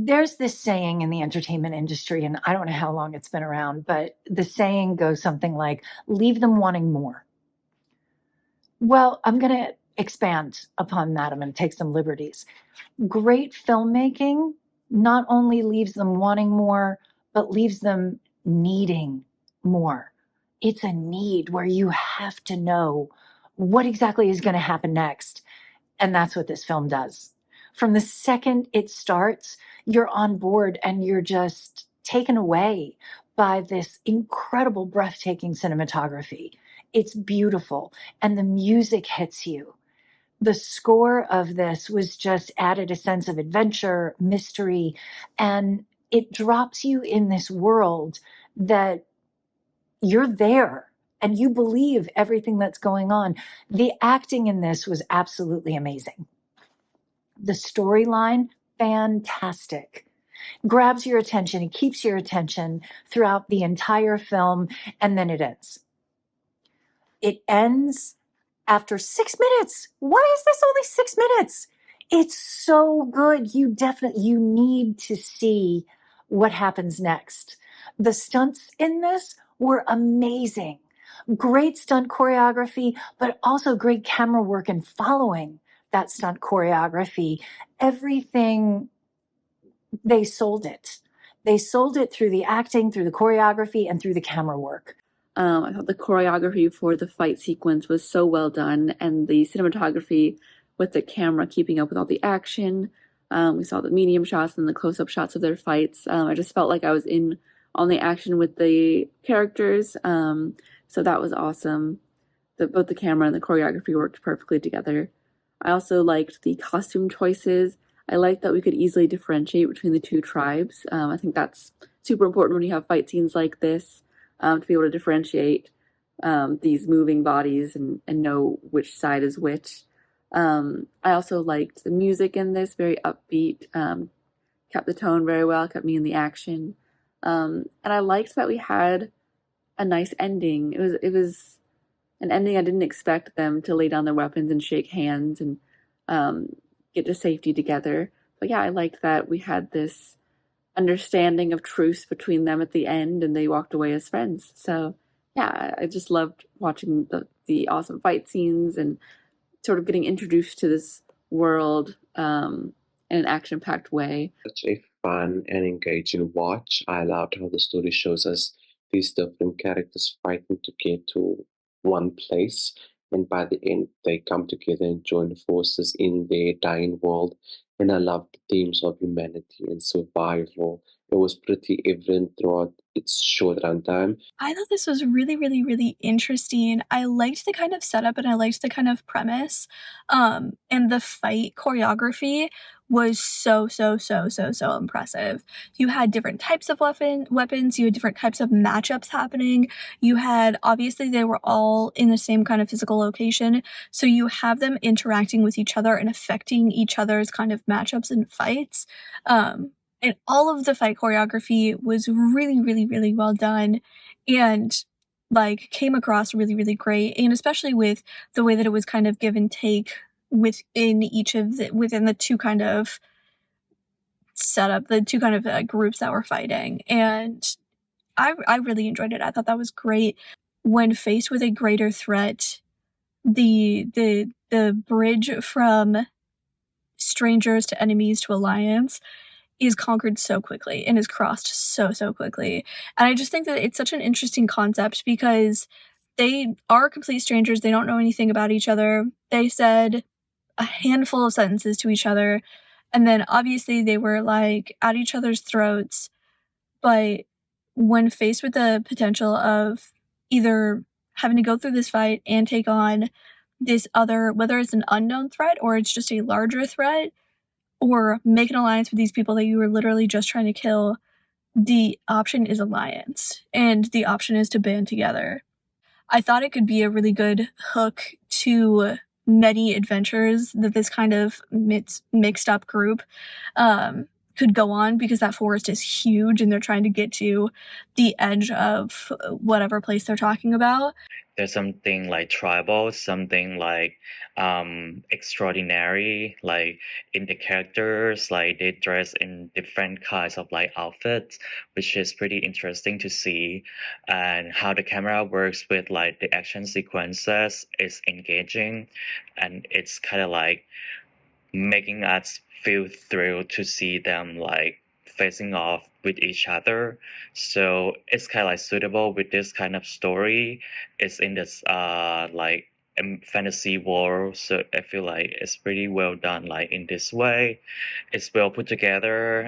There's this saying in the entertainment industry, and I don't know how long it's been around, but the saying goes something like, leave them wanting more. Well, I'm going to expand upon that. I'm going to take some liberties. Great filmmaking not only leaves them wanting more, but leaves them needing more. It's a need where you have to know what exactly is going to happen next. And that's what this film does. From the second it starts, you're on board and you're just taken away by this incredible, breathtaking cinematography. It's beautiful, and the music hits you. The score of this was just added a sense of adventure, mystery, and it drops you in this world that you're there and you believe everything that's going on. The acting in this was absolutely amazing. The storyline, fantastic. Grabs your attention and keeps your attention throughout the entire film, and then it ends. It ends after 6 minutes. Why is this only 6 minutes? It's so good. You need to see what happens next. The stunts in this were amazing. Great stunt choreography, but also great camera work and following that stunt choreography. Everything, they sold it. They sold it through the acting, through the choreography, and through the camera work. I thought the choreography for the fight sequence was so well done, and the cinematography with the camera keeping up with all the action. We saw the medium shots and the close-up shots of their fights. I just felt like I was in on the action with the characters, so that was awesome. Both the camera and the choreography worked perfectly together. I also liked the costume choices. I liked that we could easily differentiate between the two tribes. I think that's super important when you have fight scenes like this. To be able to differentiate these moving bodies and know which side is which. I also liked the music in this, very upbeat, kept the tone very well, kept me in the action. And I liked that we had a nice ending. It was an ending I didn't expect them to lay down their weapons and shake hands and get to safety together. But yeah, I liked that we had this understanding of truce between them at the end, and they walked away as friends. So yeah, I just loved watching the awesome fight scenes and sort of getting introduced to this world in an action-packed way. Such a fun and engaging watch. I loved how the story shows us these different characters fighting to get to one place, and by the end they come together and join forces in their dying world. And I love the themes of humanity and survival. It was pretty evident throughout its short runtime. I thought this was really, really, really interesting. I liked the kind of setup and I liked the kind of premise. And the fight choreography was so, so, so, so, so impressive. You had different types of weapons, you had different types of matchups happening. You had, obviously, they were all in the same kind of physical location. So you have them interacting with each other and affecting each other's kind of matchups and fights. And all of the fight choreography was really, really, really well done and like came across really, really great. And especially with the way that it was kind of give and take within the two kind of setup, the two kind of groups that were fighting. And I really enjoyed it. I thought that was great. When faced with a greater threat, the bridge from strangers to enemies to alliance is conquered so quickly and is crossed so quickly. And I just think that it's such an interesting concept because they are complete strangers. They don't know anything about each other. They said a handful of sentences to each other, and then obviously they were like at each other's throats. But when faced with the potential of either having to go through this fight and take on this other, whether it's an unknown threat or it's just a larger threat, or make an alliance with these people that you were literally just trying to kill, the option is alliance, and the option is to band together. I thought it could be a really good hook to many adventures that this kind of mixed up group could go on because that forest is huge and they're trying to get to the edge of whatever place they're talking about. There's something like tribal, something like extraordinary, like in the characters, like they dress in different kinds of like outfits, which is pretty interesting to see. And how the camera works with like the action sequences is engaging, and it's kind of like making us feel thrilled to see them like facing off with each other. So it's kind of like suitable with this kind of story. It's in this like fantasy world, so I feel like it's pretty well done like in this way. It's well put together.